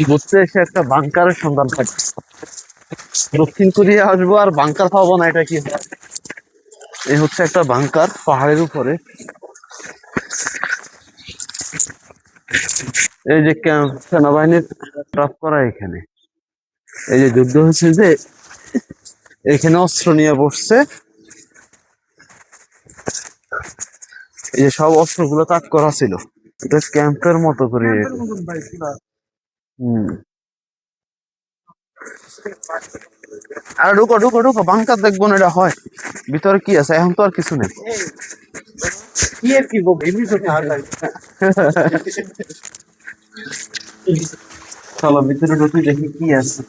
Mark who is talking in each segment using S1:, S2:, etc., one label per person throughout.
S1: ঘুরতে এসে একটা বাংকারের সন্ধান পাই। দক্ষিণ কোরিয়া আসবো আর বাংকার পাবো না, এটা কি হয়? এই হচ্ছে একটা বাংকার পাহাড়ের উপরে। এই যে সেনাবাহিনীর ট্রাপ করা এখানে, এই যে যুদ্ধ হচ্ছে যে এখানে অস্ত্র নিয়ে বসছে, এই যে সব অস্ত্রগুলো তাক করা ছিল। এটা ক্যাম্পের মতো করে। হম। আর ঢুকো ঢুকো ঢুকো, বাংকার দেখবো না, এটা হয় ভিতরে কি আছে, এখন তো আর কিছু নেই। চলো ভিতরে ঢুকি, দেখি কি আছে।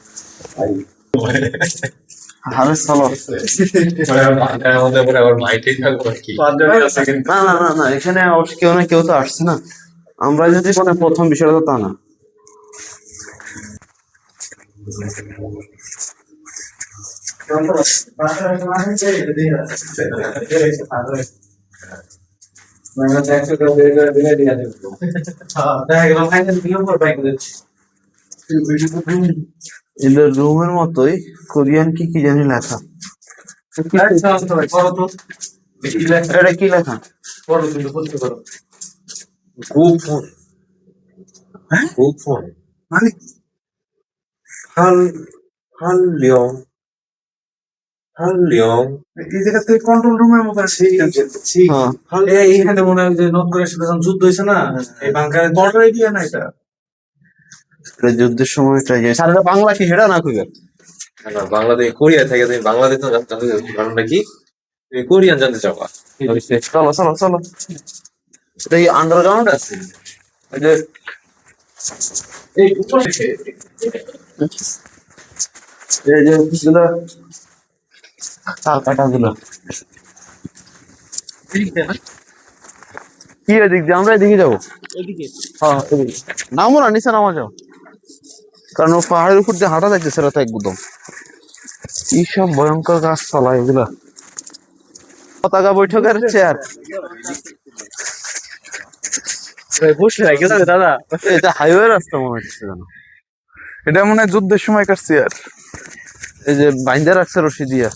S1: আরে চলো। না না না না, এখানে কেউ না কেউ তো আসছে না, আমরা যদি মানে প্রথম বিষয়টা তো তা না। এদের রুমের মতোই কোরিয়ান কি কি জানি লেখা। এটা কি লেখা?
S2: গোপন।
S1: হ্যাঁ
S2: গোপন
S1: মানে
S2: হাল হাল্যং হাল্যং।
S1: এই জায়গা থেকে কন্ট্রোল রুমের মতো আছে।
S2: এইখানে মনে হয় যে নর্থ কোরিয়ার সাথে যখন যুদ্ধ হয়েছে না, এই বাংকারের
S1: বর্ডার এরিয়া না এটা? যুদ্ধের সময়টা যে সারা বাংলা কি সেটা না খুঁজে।
S2: না, বাংলাদেশ কোরিয়া থেকে তুমি বাংলাদেশ তো জানতে চাও, কারণটা কি তুমি কোরিয়ান জানতে চাও?
S1: চলো চলো চলো, এটা কি আন্ডারগ্রাউন্ড আছে? এই যে
S2: এই
S1: এই যে গুলো তার কাটা গুলো কি এদিক দিয়ে, আমরা এদিকে যাবো। হ্যাঁ এদিকে নামো না, নিচে নামা যাও, কারণ ও পাহাড়ের উপর দিয়ে হাঁটা যাচ্ছে সেটা তো একদম। কি সব ভয়ঙ্কর গাছপালা এগুলা, পতাকা বৈঠকের চেয়ার।
S3: বসে রাখে দাদা,
S1: এটা হাইওয়ে রাস্তা মনে হচ্ছে যেন।
S3: এটা মনে হয় যুদ্ধের সময়কার চেয়ার।
S1: এই যে বাইন্দা রাখছে রশি দিয়া।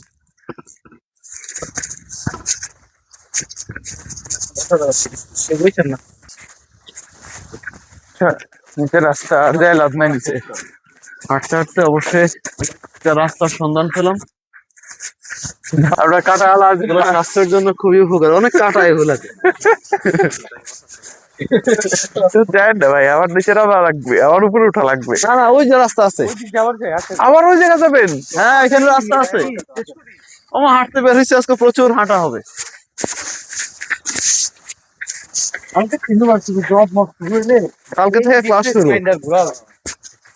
S3: বুঝছেন না, নিচে রাস্তা আর যায় লাভ নাই নিচে।
S1: হাঁটতে হাঁটতে অবশ্যই একটা রাস্তার সন্ধান পেলাম।
S3: আমরা কাটা আলা
S1: এগুলো স্বাস্থ্যের জন্য খুবই উপকার, অনেক কাটা এগুলাতে।
S3: যায় না ভাই, আবার নিচে নামা লাগবে, আবার উপরে উঠা লাগবে।
S1: না না, ওই যে রাস্তা আছে,
S3: আবার ওই জায়গা যাবেন?
S1: হ্যাঁ এখানে রাস্তা আছে। আমার হাঁটতে বের হয়েছে আজকে, প্রচুর হাঁটা হবে।
S3: আমাকে চিনতে পারছি, জব মস্ত বুঝলে
S1: কালকে থেকে ক্লাস শুরু।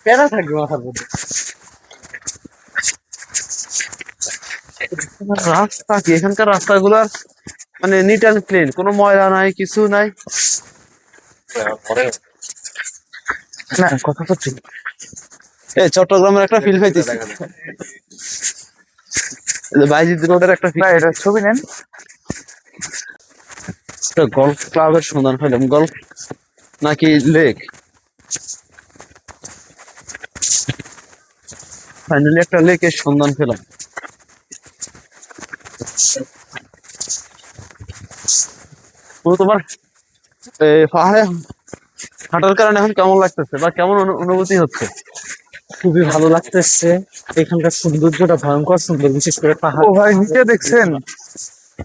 S3: প্যারা থাকবে মাথার মধ্যে।
S1: রাস্তা কি এখানকার রাস্তাগুলো মানে নিট অ্যান্ড ক্লিন, কোনো ময়লা নাই, কিছু নাই।
S3: না কথা তো ঠিক।
S1: এই চট্টগ্রামের একটা ফিল পাইতেছি, বাইজিদ রোডের একটা
S3: না এটা ছবি নেন।
S1: গলফ ক্লাবের সন্ধান পেলাম। গলফ নাকি লেক, ফাইনালি একটা লেকের সন্ধান পেলাম। তোমার পাহাড়ে হাঁটার কারণে এখন কেমন লাগতেছে বা কেমন অনুভূতি হচ্ছে?
S3: খুবই ভালো লাগতেছে, এখানকার সৌন্দর্যটা ভয়ঙ্কর সুন্দর, বিশেষ করে পাহাড়। ও ভাই নিচে দেখছেন,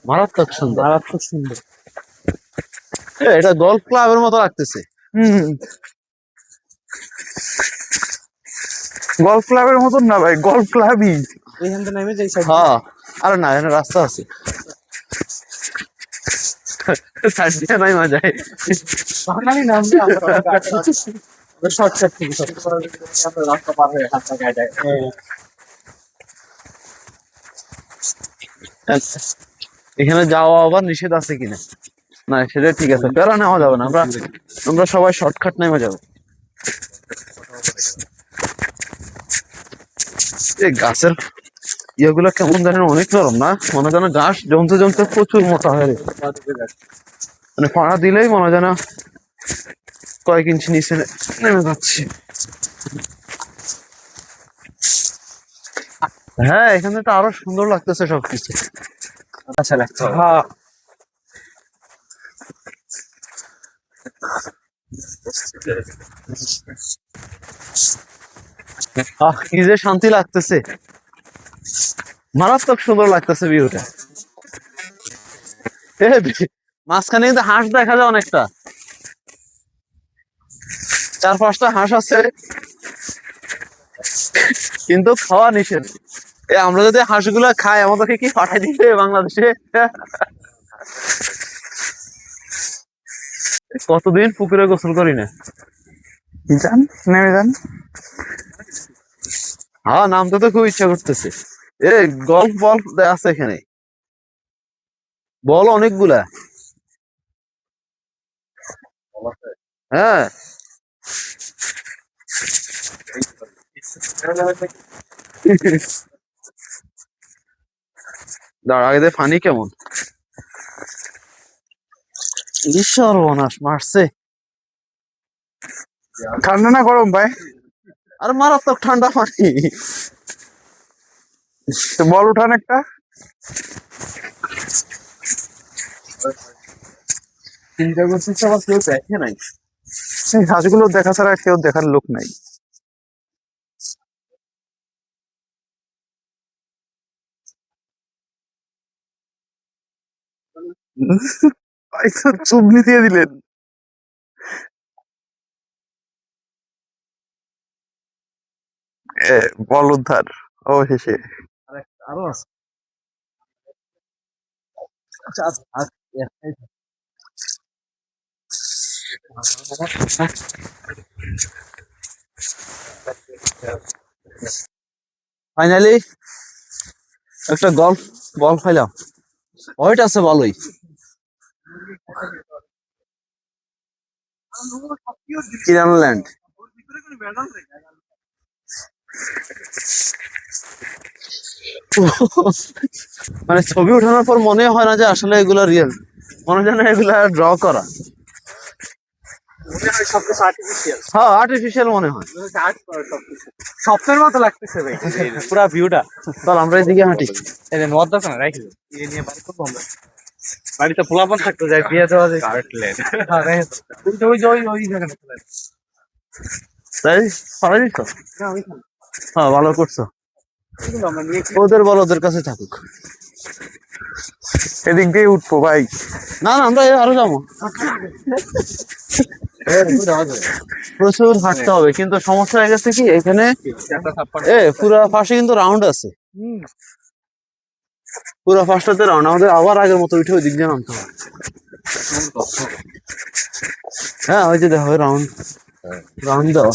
S1: মারাত্মক সুন্দর,
S3: মারাত্মক সুন্দর।
S1: এটা গলফ ক্লাবের মতো লাগতেছে।
S3: গলফ ক্লাবের মতন না ভাই, গলফ ক্লাবই।
S1: এখান থেকে নেমে যাই। হ্যাঁ আরে না, এখানে রাস্তা আছে, সাইড দিয়ে নামা যায়।
S3: শর্টকাট থেকে রাস্তা পার হয়ে হাতটা গায়ে যায়।
S1: এখানে যাওয়া আবার নিষেধ আছে কিনা? না সেটা ঠিক আছে, প্যারা নেওয়া যাবে না, আমরা সবাই শর্টকাট নেমে যাবো। এই গাছের ইয়েগুলো কেমন জানেন, অনেক নরম না, মনে যেন ঘাস জমতে জমতে প্রচুর মোটা হয়ে গেছে। মানে পাড়া দিলেই মনে যেন কয়েক ইঞ্চি নিচে নেমে যাচ্ছে। হ্যাঁ, এখানে তো আরো সুন্দর লাগতেছে সবকিছু।
S3: আচ্ছা লাগছে। হ্যাঁ
S1: কি যে শান্তি লাগতেছে, মারাত্মক সুন্দর লাগতেছে ভিউটা। মাঝখানে কিন্তু হাঁস দেখা যায় অনেকটা, 4-5টা হাঁস আছে, কিন্তু খাওয়া নিষেধ। আমরা যদি হাঁসগুলা খাই আমাদেরকে কি পাঠাই দিবে বাংলাদেশে? কতদিন পুকুরে গোসল করি না।
S3: যান, নেমে যান।
S1: হ্যাঁ, নামতে তো খুব ইচ্ছা করতেছে। গল্ফ বল আছে এখানে, বল অনেকগুলা। হ্যাঁ, দাঁড়া আগে দে, পানি কেমন? সর্বনাশ মারছে।
S3: ঠান্ডা না গরম ভাই?
S1: আর মারাত্মক ঠান্ডা পানি।
S3: তো বল উঠান একটা।
S1: চিন্তা করছিস আবার কেউ দেখে নাই।
S3: এই হাঁসগুলো দেখা ছাড়া কেউ দেখার লোক নাই। চুবনি দিয়ে দিলেন। বল উদ্ধার অবশেষে।
S1: আরো আছে। আচ্ছা, একটাই ফাইনালি একটা গল্ফ বল খাইলাম। ওয়েট আছে ভালোই। কিরানল্যান্ড। মানে ছবি ওঠানোর পর মনে হয় না যে আসলে এগুলা রিয়েল, মনে হয় না এগুলা ড্র করা। হ্যাঁ, আর্টিফিশিয়াল মনে হয়।
S3: স্বপ্নের মতো লাগতেছে ভাই পুরা ভিউটা।
S1: চল আমরা এদিকে হাঁটি।
S3: এই যে নদ দোকান রাখি নিয়ে বাড়ি করবো আমরা। বাড়িতে পোলাপান থাকতো, যাই বিয়ে দেওয়া যায়। ওই জায়গাটা
S1: তাই পারা দিচ্ছ? হ্যাঁ, ভালো করছো।
S3: আমরা নিয়ে
S1: ওদের বল, ওদের কাছে থাকুক।
S3: এদিক দিয়ে উঠবো ভাই।
S1: না না, আমরা আরো যাবো। প্রচুর হাঁটতে হবে, কিন্তু সমস্যা হয়ে গেছে কি এখানে পুরা পাশে কিন্তু রাউন্ড আছে। পুরা পাঁচটাতে রাউন্ড, আমাদের আবার আগের মতো উঠে ওই দিক দিয়ে নামতে হবে। হ্যাঁ, ওই যে দেখো রাউন্ড রাউন্ড দেওয়া।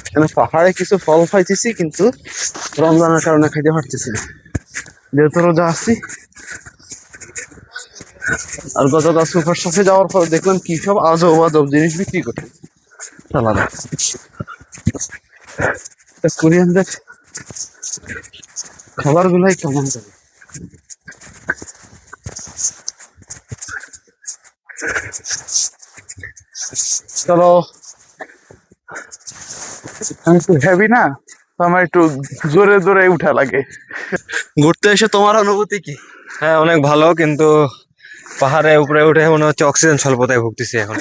S1: এখানে পাহাড়ে কিছু ফল খাইতেছি, কিন্তু রমজানের কারণে খাইতে পারতেছি না, যেহেতু রোজা আসছি। আর গতকাল সুপার শপে যাওয়ার পর দেখলাম কি সব আজব আজব জিনিস বিক্রি করতে। আলাদা কোরিয়ানদের খাবার গুলাই কেমন যাবে। চলো,
S3: আমি একটু হেভি না, তো আমার একটু জোরে জোরে উঠা লাগে।
S1: ঘুরতে এসে তোমার অনুভূতি কি?
S2: হ্যাঁ, অনেক ভালো, কিন্তু পাহাড়ে উপরে উঠে মনে হচ্ছে অক্সিজেন স্বল্পতায় ভুগতেছি এখন।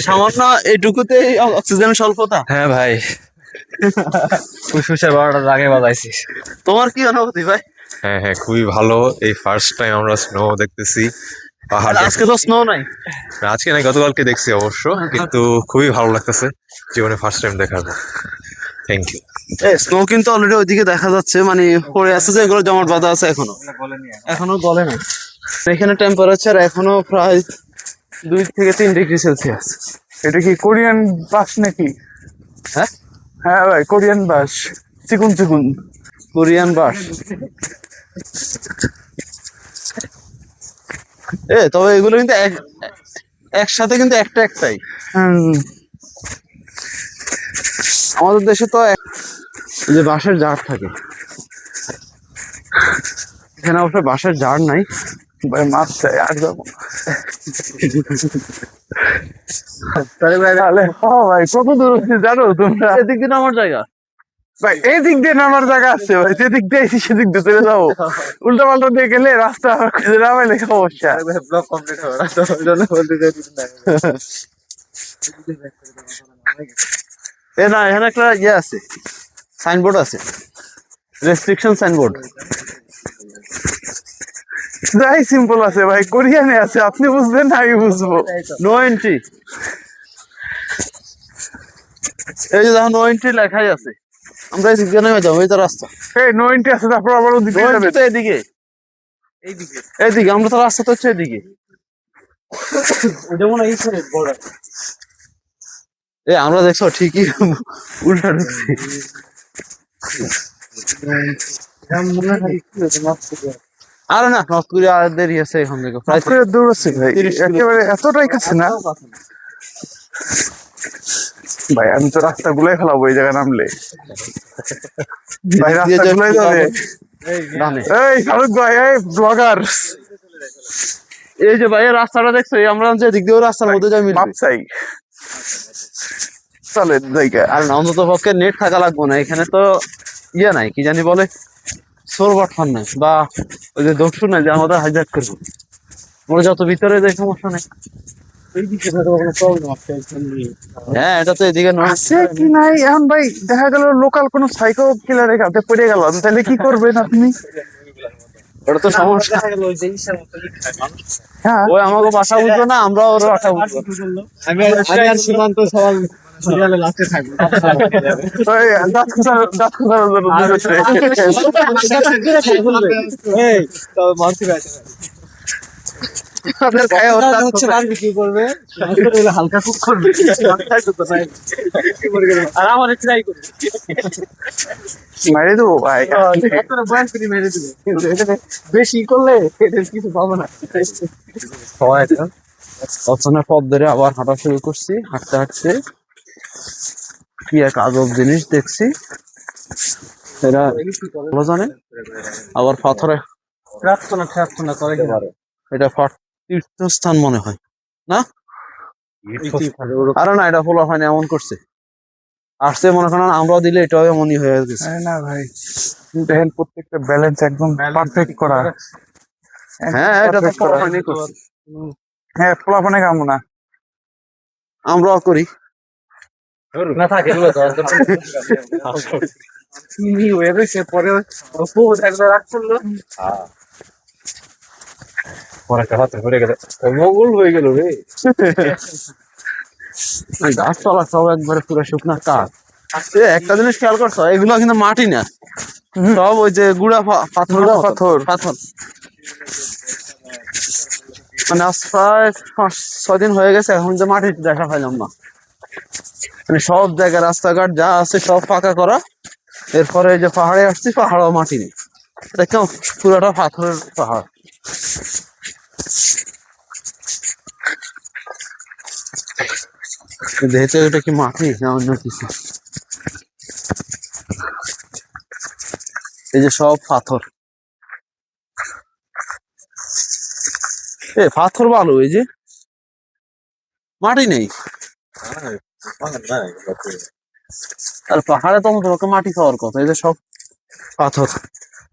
S1: সামান্য এইটুকুতে অক্সিজেন স্বল্পতা?
S2: হ্যাঁ ভাই, ফুসফুসের 12টার আগে বাজাইছিস।
S1: তোমার কি অনুভূতি ভাই?
S2: হ্যাঁ হ্যাঁ, খুবই ভালো। এই ফার্স্ট টাইম আমরা স্নো দেখতেছি পাহাড়।
S1: আজকে তো স্নো নাই।
S2: আজকে নাই, গতকালকে দেখছি অবশ্য, কিন্তু খুবই ভালো লাগতেছে, জীবনে ফার্স্ট টাইম দেখার পর। Thank you.
S1: স্নো কিন্তু অলরেডি ওইদিকে দেখা যাচ্ছে, মানে পড়ে আছে যে এগুলো জমাট বাঁধা আছে, এখনো গলে না। এখানে টেম্পারেচার এখনো প্রায় 2 থেকে 3 ডিগ্রি সেলসিয়াস।
S3: এটা কি কোরিয়ান বাস নাকি?
S1: হ্যাঁ
S3: হ্যাঁ ভাই, কোরিয়ান বাস, চিকুন চিকুন।
S1: কোরিয়ান বাস। তবে এগুলো কিন্তু একসাথে কিন্তু একটাই। আমাদের দেশে তো যে বাঁশের জার থাকে, এখানে অবশ্য বাঁশের জার নাই।
S3: ভাই মাছ চাই, আর যাবো। তাহলে ভাই ভাই কত দূর হচ্ছে জানো তোমরা?
S1: এদিক দিয়ে আমার জায়গা।
S3: ভাই এই দিক দিয়ে নামার জায়গা আছে ভাই, যেদিক দিয়ে আইছি সেদিক দিয়ে চলে যাবো। উল্টা পাল্টা দিয়ে গেলে রাস্তা খুঁজে না পাইলে সমস্যা।
S2: ব্লগ কমপ্লিট হবে না, তো ওই জন্য বলতে চাইছি না।
S1: এ না, এখানে একটা ইয়ে আছে, সাইনবোর্ড আছে, রেস্ট্রিকশন সাইনবোর্ড।
S3: যাই সিম্পল আছে ভাই, কোরিয়ানে আছে, আপনি বুঝবেন না আমি বুঝবো।
S1: নো এন্ট্রি, এই যে দেখো নো এন্ট্রি লেখাই আছে। আমরা এদিক দিয়ে নেমে যাবো, এই তো রাস্তা।
S3: এই নো এন্ট্রি আছে, তারপর আবার ওদিকে
S1: No
S3: যাবে।
S1: entry তো এদিকে, এদিকে আমরা তো রাস্তা তো হচ্ছে এদিকে।
S3: যেমন এই সাইড বর্ডার।
S1: এ আমরা দেখছো ঠিকই উল্টা ঢুকছি। আরে না, নর্থ কোরিয়া দেরি আছে এখান থেকে প্রায়
S3: দূর আছে ভাই,
S1: 30 কিলো।
S3: একেবারে এতটাই কাছে না ভাই। আমি তো রাস্তা গুলাই ফেলাবো এই জায়গায় নামলে ভাই, রাস্তা গুলাই যাবে।
S1: ডানে।
S3: এই ফারুক ভাই, এই ব্লগার,
S1: এই যে ভাই এই রাস্তাটা দেখছো, এই আমরা যে দিক দিয়ে ওই রাস্তার মধ্যে যাই
S3: মাপ
S1: মিলবে।
S3: চাই চলে জায়গা।
S1: আর না, অন্তত পক্ষে নেট থাকা লাগবে না এখানে, তো ইয়ে নাই, কি জানি বলে, সোরবাট ফান নাই, বা ওই যে দস্যু নাই যে আমাদের হাইজ্যাক করবো। আমরা যত ভিতরে যাই সমস্যা নেই। হ্যাঁ, এটা তো এদিকে নয়।
S3: আছে কি নাই এখন ভাই, দেখা গেল লোকাল কোন সাইকো কিলারের কাছে পড়ে গেলাম, তাহলে কি করবেন আপনি?
S1: এটা তো সমস্যা।
S3: হ্যাঁ,
S1: ওই আমাকে ভাষা বুঝবো না, আমরা ওর ভাষা বুঝবো।
S3: আমি আর সীমান্ত সবাই সিরিয়ালে লাস্টে থাকবো। ওই দাঁত খোঁচানোর জন্য এই তো মারতে পারছে না। আপনার গায়ে ওটা হচ্ছে বারবিকিউ করবে, হালকা কুক করবে, আর আমার ট্রাই করবে, মেরে দেবো ভাই। মেরে দেবো, বেশি করলে কিছু পাবো না।
S1: অচেনা পথ ধরে আবার হাঁটা শুরু করছি। হাঁটতে হাঁটতে কি এক আজব জিনিস দেখছি, এরা ভালো জানে। আবার পাথরে
S3: প্রার্থনা করে
S1: এটা তীর্থস্থান মনে হয় না? আরে না, এটা ফলো হয়নি, এমন করছে আসছে মনে করেন, আমরাও দিলে এটাও এমনই হয়ে গেছে।
S3: না ভাই, দেখেন প্রত্যেকটা ব্যালেন্স একদম পারফেক্ট করা।
S1: হ্যাঁ, এটা তো ফলো হয়নি করছে,
S3: হ্যাঁ ফলাফলে কামনা
S1: আমরাও করি।
S3: না থাকে হয়ে গেছে পরে একবার রাগ করলো, পরে একটা হাতে পড়ে গেল, মঙ্গল হয়ে গেল রে।
S1: গাছপালা সব একবারে পুরো শুকনা কাঠ। একটা জিনিস খেয়াল করছো, এগুলো কিন্তু মাটি না, সব ওই যে গুড়া পাথর
S3: পাথর।
S1: পাথর। মানে আজ প্রায় 5-6 দিন হয়ে গেছে, এখন যে মাটি দেখা পাইলাম না। মানে সব জায়গায় রাস্তাঘাট যা আছে সব ফাঁকা করা। এরপরে এই যে পাহাড়ে আসছি, পাহাড়ও মাটি নেই, এটা কেমন পুরোটা পাথরের পাহাড়। দেখতে ওটা কি মাটি না অন্য কিছু? এই যে সব পাথর, এ পাথর ভালো, এই যে মাটি নেই। আর পাহাড়ে তো তোমাকে মাটি খাওয়ার কথা, এই যে সব পাথর।